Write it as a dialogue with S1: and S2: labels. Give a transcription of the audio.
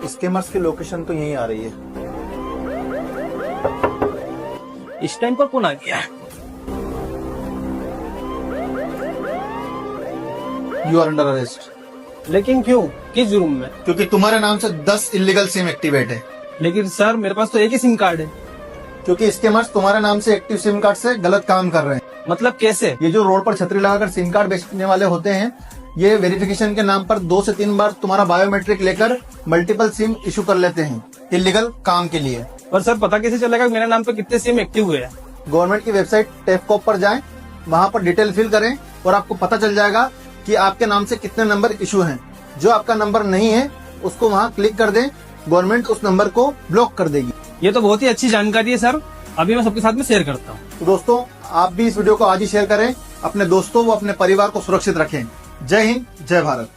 S1: Scammers की location तो यहीं आ रही है।
S2: इस टाइम पर कौन आ गया?
S1: You are under arrest.
S2: लेकिन क्यों? किस जुर्म में?
S1: क्योंकि तुम्हारे नाम से 10 इलीगल सिम एक्टिवेट है।
S2: लेकिन सर मेरे पास तो एक ही सिम कार्ड है।
S1: क्योंकि स्कैमर्स तुम्हारे नाम से एक्टिव सिम कार्ड से गलत काम कर रहे हैं।
S2: मतलब कैसे?
S1: ये जो रोड पर छतरी लगाकर सिम कार्ड बेचने वाले होते हैं, ये वेरिफिकेशन के नाम पर 2 से 3 बार तुम्हारा बायोमेट्रिक लेकर मल्टीपल सिम इशू कर लेते हैं इलीगल काम के लिए।
S2: पर सर पता कैसे चलेगा मेरे नाम पे कितने सिम एक्टिव हुए हैं?
S1: गवर्नमेंट की वेबसाइट टेफकॉप पर जाएं, वहां पर डिटेल फिल करें और आपको पता चल जाएगा कि आपके नाम से कितने नंबर इशू हैं। जो आपका नंबर नहीं है उसको वहां क्लिक कर दें, गवर्नमेंट उस नंबर को ब्लॉक कर देगी।
S2: ये तो बहुत ही अच्छी जानकारी है सर, अभी मैं सबके साथ में शेयर करता हूँ।
S1: तो दोस्तों, आप भी इस वीडियो को आज ही शेयर करें, अपने दोस्तों व अपने परिवार को सुरक्षित रखें। जय हिंद, जय भारत।